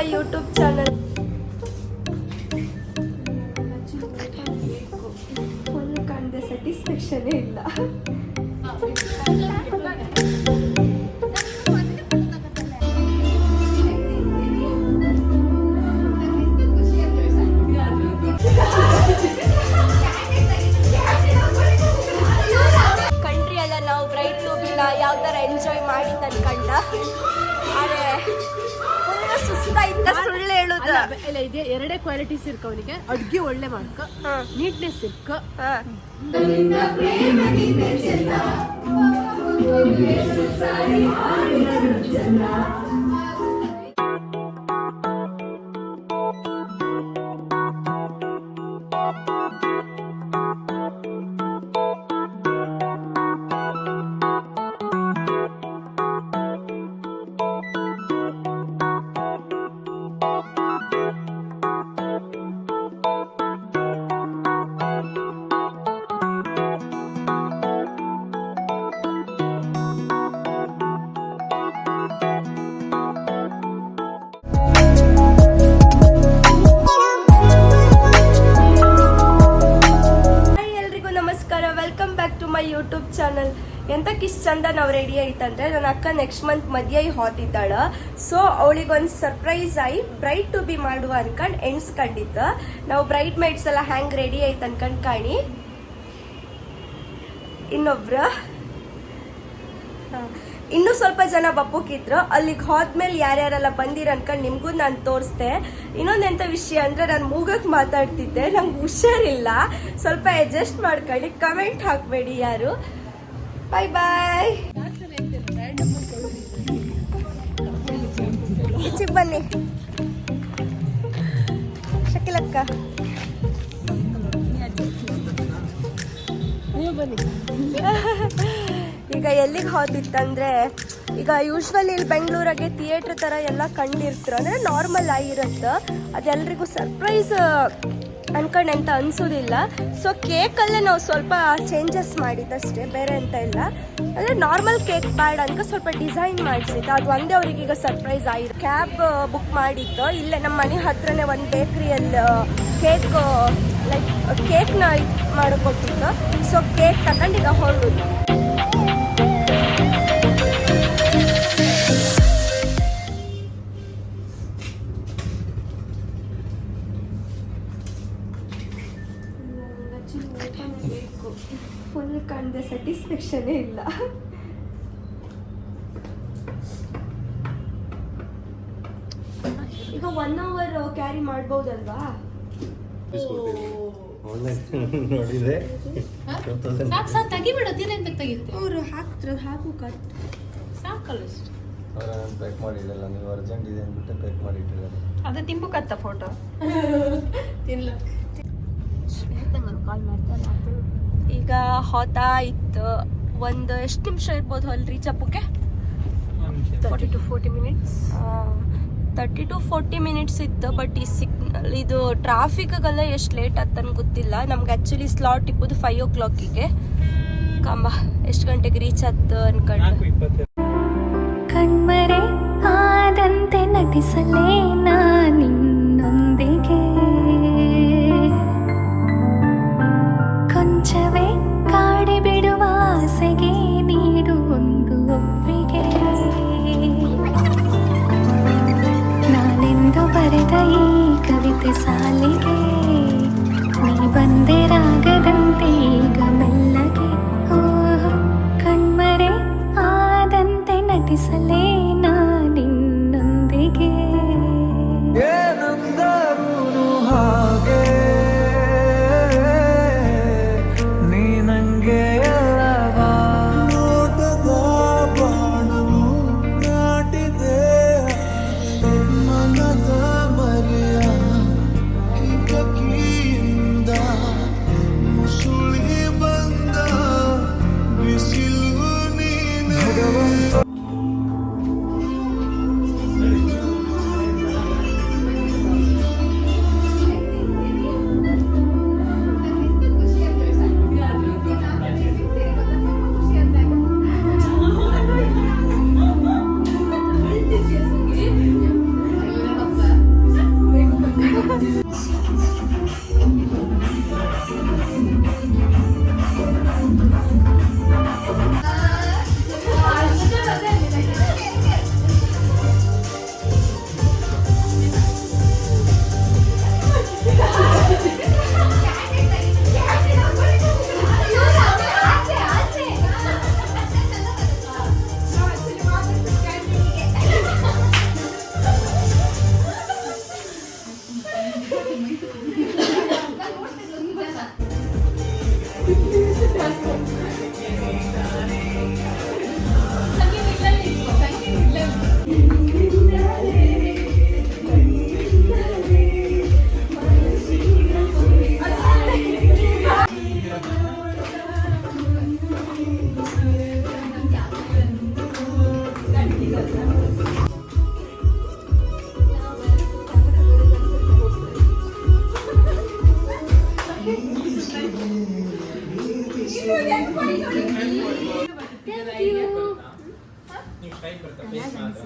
ಮೈ YouTube channel. Full ಕಾಣದೆ ಸ್ಯಾಟಿಸ್ಫ್ಯಾಕ್ಷನೇ ಇಲ್ಲ. Country ಎಲ್ಲ ನಾವು ಬ್ರೈಟ್ ಟೂಬಿನ ಯಾವ ಥರ ಎಂಜಾಯ್ ಮಾಡಿ ಅನ್ಕಂಡ, ಆದರೆ ಫುಲ್ ಸುಸ್ತಾಯ್ತ. ಸುಳ್ಳು ಹೇಳುದು ಇಲ್ಲ, ಇದೆ ಎರಡೇ ಕ್ವಾಲಿಟೀಸ್ ಇರ್ಕ ಅವನಿಗೆ. ಅಡ್ಗೆ ಒಳ್ಳೆ ಮಾಡ್ಕ, ನೀಟ್ನೆಸ್ ಇರ್ಕ. My YouTube channel. ಎಂತಕ್ಕಿಷ್ಟು ಚಂದ ನಾವು ರೆಡಿ ಆಯ್ತಂದ್ರೆ, ನನ್ನ ಅಕ್ಕ ನೆಕ್ಸ್ಟ್ ಮಂತ್ ಮದುವೆ ಹೋತಿದ್ದಾಳ. ಸೊ ಅವಳಿಗೊಂದು ಸರ್ಪ್ರೈಸ್ ಆಗಿ ಬ್ರೈಟ್ ಟು ಬಿ ಮಾಡುವ ಅನ್ಕೊಂಡು ಎಣ್ಸ್ಕೊಂಡಿದ್ದ. ನಾವು ಬ್ರೈಟ್ ಮೇಡ್ಸ್ ಎಲ್ಲ ಹ್ಯಾಂಗ್ ರೆಡಿ ಆಯ್ತು ಅನ್ಕೊಂಡು ಕಾಣಿ. ಇನ್ನೂ ಸ್ವಲ್ಪ ಜನ ಬಪ್ಪುಕಿದ್ರು. ಅಲ್ಲಿಗೆ ಹೋದ್ಮೇಲೆ ಯಾರ್ಯಾರೆಲ್ಲ ಬಂದಿರ ಅನ್ಕೊಂಡು ನಿಮಗೂ ನಾನು ತೋರಿಸ್ದೆ. ಇನ್ನೊಂದೆಂಥ ವಿಷಯ ಅಂದರೆ, ನಾನು ಮೂಗಕ್ಕೆ ಮಾತಾಡ್ತಿದ್ದೆ, ನಂಗೆ ಹುಷಾರಿಲ್ಲ. ಸ್ವಲ್ಪ ಅಡ್ಜಸ್ಟ್ ಮಾಡ್ಕೊಳ್ಳಿ, ಕಮೆಂಟ್ ಹಾಕಬೇಡಿ ಯಾರು. ಬಾಯ್ ಬಾಯ್. ಈಚೆಗೆ ಬನ್ನಿ ಶಕಿಲಕ್ಕ, ನೀವು ಬನ್ನಿ. ಈಗ ಎಲ್ಲಿಗೆ ಹೋದಿತ್ತಂದ್ರೆ, ಈಗ ಯೂಶ್ವಲಿ ಇಲ್ಲಿ ಬೆಂಗಳೂರಾಗೆ ಥಿಯೇಟ್ರ್ ಥರ ಎಲ್ಲ ಕಂಡಿರ್ತೀರ, ಅಂದರೆ ನಾರ್ಮಲ್ ಆಗಿರುತ್ತೆ. ಅದೆಲ್ಲರಿಗೂ ಸರ್ಪ್ರೈಸ್ ಅನ್ಕೊಂಡು ಅಂತ ಅನಿಸೋದಿಲ್ಲ. ಸೊ ಕೇಕಲ್ಲೇ ನಾವು ಸ್ವಲ್ಪ ಚೇಂಜಸ್ ಮಾಡಿದ್ದಷ್ಟೇ, ಬೇರೆ ಅಂತ ಇಲ್ಲ. ಅಂದರೆ ನಾರ್ಮಲ್ ಕೇಕ್ ಬೇಡ ಅನ್ಕ ಸ್ವಲ್ಪ ಡಿಸೈನ್ ಮಾಡಿಸಿದ್ದು, ಅದು ಒಂದೇ ಅವ್ರಿಗೆ ಈಗ ಸರ್ಪ್ರೈಸ್ ಆಗಿದೆ. ಕ್ಯಾಬ್ ಬುಕ್ ಮಾಡಿದ್ದು, ಇಲ್ಲೇ ನಮ್ಮ ಮನೆ ಹತ್ರನೇ ಒಂದು ಬೇಕ್ರಿಯಲ್ಲಿ ಕೇಕ್ನ ಮಾಡಿಕೊಟ್ಟಿದ್ದು. ಸೊ ಕೇಕ್ ತಗೊಂಡು ಈಗ ಹೊರಡುದು. ಫುಲ್ ಕಾಣದೆ ಸ್ಯಾಟಿಸ್ಫ್ಯಾಕ್ಷನೇ ಇಲ್ಲ. ಈಗ 1 hour ಕ್ಯಾರಿ ಮಾಡ್ಬೋದಲ್ವಾ? ಅವ್ರು ಹಾಕ್ತಾರೆ, ಸಾಕಲ್ಲ ಅದೇ ತಿಂಬುಕತ್ತ ಫೋಟೋ ಈಗ ಹೋತಾ ಇತ್ತು. ಒಂದು ಎಷ್ಟು ನಿಮಿಷ ಇರ್ಬೋದು ಅಲ್ಲಿ ರೀಚ್ ಅಪ್ಪಕ್ಕೆ? 30 to 40 minutes. 30 to 40 minutes ಇತ್ತು. ಬಟ್ ಈ ಇದು ಟ್ರಾಫಿಕ್ಗೆಲ್ಲ ಎಷ್ಟು ಲೇಟ್ ಆಗ್ತಾನೆ ಗೊತ್ತಿಲ್ಲ. ನಮ್ಗೆ ಆ್ಯಕ್ಚುಲಿ ಸ್ಲಾಟ್ ಇಪ್ಪದು 5 o'clock. ಕಂಬ ಎಷ್ಟು ಗಂಟೆಗೆ ರೀಚ್ ಆಯ್ತು ಅನ್ಕೊಂಡು. ಕಣ್ಮರೆ ಆದಂತೆ ನಟಿಸಲೇ ನಿನ್ನೊಂದಿಗೆ, ಕೊಂಚವೇ ಕಾಡಿ ಬಿಡುವ ಆಸೆಗೆ ನೀಡು ಒಂದು ಒಪ್ಪಿಗೆ. ನಾನೆಂದು ಬರೆದ ಈ ಕವಿತೆ ಸಾಲಿಗೆ ನೀ ಬಂದೆ ರಾಗದಂತೆ ಈಗ ಮೆಲ್ಲಗೆ. ಕಣ್ಮರೆ ಆದಂತೆ ನಟಿಸಲೇ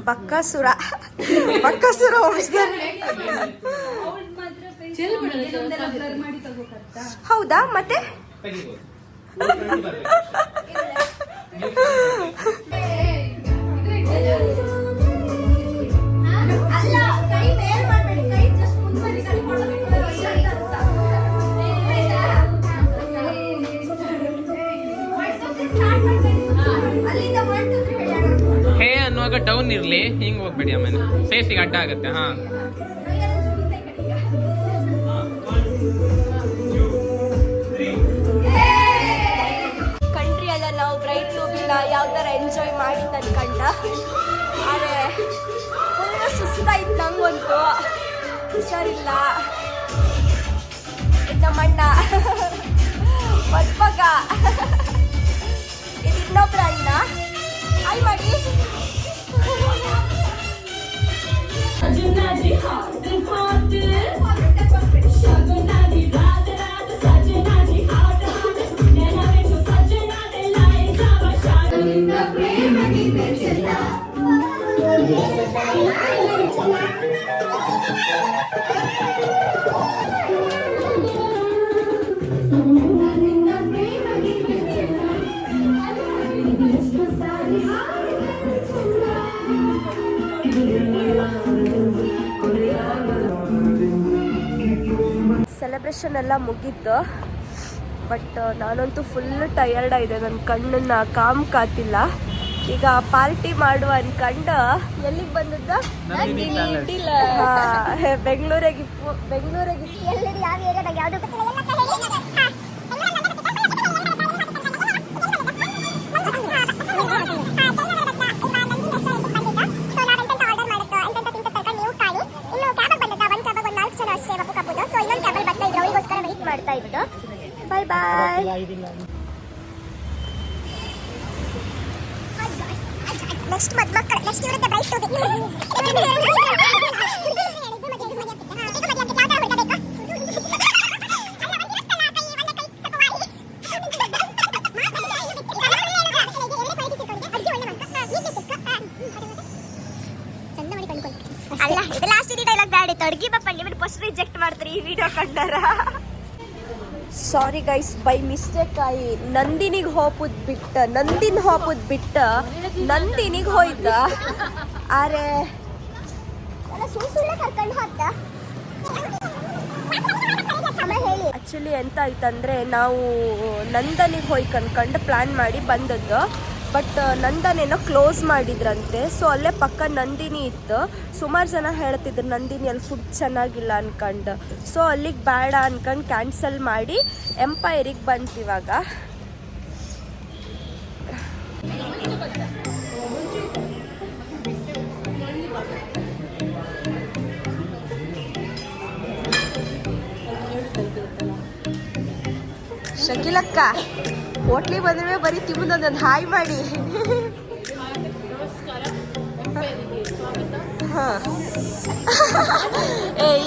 ಬಕ್ಕಾಸುರ ಬಕ್ಕಾಸುರ ವಂಶದಲ್ಲಿ. ಹೌದಾ ಮತ್ತೆ ಹೇ ಅನ್ನುವಾಗ ಡೌನ್ ಇರ್ಲಿ, ಹಿಂಗ್ ಹೋಗ್ಬೇಡಿ ಆಮೇಲೆ ಫೇಸಿಗೆ ಅಡ್ಡ ಆಗುತ್ತೆ. ಹಾ ಕಂಟ್ರಿ ಅಲ್ಲ ನಾವು ಬ್ರೈಟ್ ಟ್ಯೂಬಿನ ಯಾವ ಥರ ಎಂಜಾಯ್ ಮಾಡಿದ್ದು ಅನ್ಕಂಡ. ಆದರೆ ಫುಲ್ ಸುಸ್ತಾಯ್ತು ನಂಗಂತೂ, ಹುಷಾರಿಲ್ಲ. ನಮ್ಮಣ್ಣ ಮದ್ಮಗ, ಇದು ಇನ್ನೊಬ್ರ ಅಣ್ಣ. ಹಾಯ್ ಮಾಡಿ. ಸೆಲೆಬ್ರೇಷನ್ ಎಲ್ಲ ಮುಗೀತು, ಬಟ್ ನಾನಂತೂ ಫುಲ್ ಟಯರ್ಡ್ ಆಗಿದೆ. ನನ್ನ ಕಣ್ಣನ್ನ ಕಾತಿಲ್ಲ. ಈಗ ಪಾರ್ಟಿ ಮಾಡುವ ಅನ್ಕಂಡು ಎಲ್ಲಿಗೆ ಬಂದದ್ದ? ಬೆಂಗಳೂರಿಗೆ ಮಾಡ್ತಾ ಇತ್ತು. Bye bye. ನೆಕ್ಸ್ಟ್ ಮದ್ಮಕ್ಕಳು, ನೆಕ್ಸ್ಟ್ ಇವ್ರದ್ದೇ ಬ್ರೈಟ್ ಟ್ಯೂಬಿ. ಅಲ್ಲ ಇದು ಲಾಸ್ಟ್ ಡೈಲಾಗ್ ಬ್ಯಾಡ ಇತ್ತು. ಅಡ್ಗಿ ಬಪ್ಪ ನಿಮ್ಮನ್ನ ಫಸ್ಟ್ ರಿಜೆಕ್ಟ್ ಮಾಡ್ತಾರೆ ಈ ವಿಡಿಯೋ ಕಂಡಾರ. ಸಾರಿ ಗೈಸ್, ಬೈ ಮಿಸ್ಟೇಕ್ ಆಗಿ ನಂದಿನಿಗೆ ಹೋಪುದ್ ಬಿಟ್ಟ ನಂದಿನಿಗೆ ಹೋಯ್ತ. ಆರೆ ಆಕ್ಚುಲಿ ಎಂತ ಆಯ್ತಂದ್ರೆ, ನಾವು ನಂದನಿಗೆ ಹೋಯ್ ಕನ್ಕಂಡು ಪ್ಲಾನ್ ಮಾಡಿ ಬಂದದ್ದು. ಬಟ್ ನಂದನೇನೋ ಕ್ಲೋಸ್ ಮಾಡಿದ್ರಂತೆ. ಸೊ ಅಲ್ಲೇ ಪಕ್ಕ ನಂದಿನಿ ಇತ್ತು. ಸುಮಾರು ಜನ ಹೇಳ್ತಿದ್ರು ನಂದಿನಿ ಅಲ್ಲಿ ಫುಡ್ ಚೆನ್ನಾಗಿಲ್ಲ ಅನ್ಕಂಡು. ಸೊ ಅಲ್ಲಿಗೆ ಬೇಡ ಅನ್ಕಂಡು ಕ್ಯಾನ್ಸಲ್ ಮಾಡಿ ಎಂಪೈರಿಗೆ ಬಂತಿವಾಗ. ಶಕಿಲಕ್ಕ ಹೋಟ್ಲಿಗೆ ಬಂದ್ರೆ ಬರೀ ತಿಮ್ಮದೊಂದೊಂದು ಹಾಯ್ ಮಾಡಿ.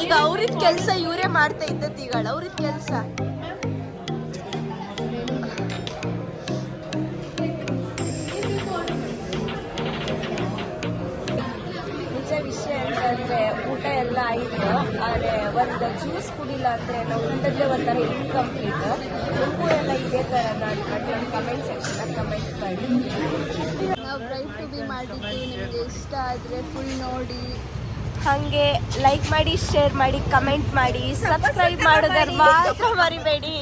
ಈಗ ಅವ್ರಿದ್ ಕೆಲಸ ಇವರೇ ಮಾಡ್ತಾ ಇದ್ದದ್ದು. ಈಗ ಅವ್ರಿದ್ ಕೆಲಸ ನಿಜ ವಿಷಯ ಅಂತಂದ್ರೆ ಊಟ ಎಲ್ಲ ಆಯಿತು. ಆದರೆ ಒಂದು ಜ್ಯೂಸ್ ಕುಡಿಲ್ಲ ಅಂದರೆ ನಾವು ಊಟದ್ದೇ ಒಂಥರ ಇನ್ಕಂಪ್ಲೀಟ್. ನಿಮಗೂ ಎಲ್ಲ ಇದೇ ಥರ ನಾನು ಕಮೆಂಟ್ ಸೆಕ್ಷನ್ ಕಮೆಂಟ್ ಮಾಡಿ. ನಾವು ಬ್ರೈಟ್ ಟ್ಯೂಬಿ ಮಾಡಿದ್ದು ನಿಮಗೆ ಇಷ್ಟ ಆದರೆ ಫುಲ್ ನೋಡಿ. ಹಾಗೆ ಲೈಕ್ ಮಾಡಿ, ಶೇರ್ ಮಾಡಿ, ಕಮೆಂಟ್ ಮಾಡಿ, ಸಬ್ಸ್ಕ್ರೈಬ್ ಮಾಡೋದನ್ನು ಮಾತ್ರ ಮರಿಬೇಡಿ.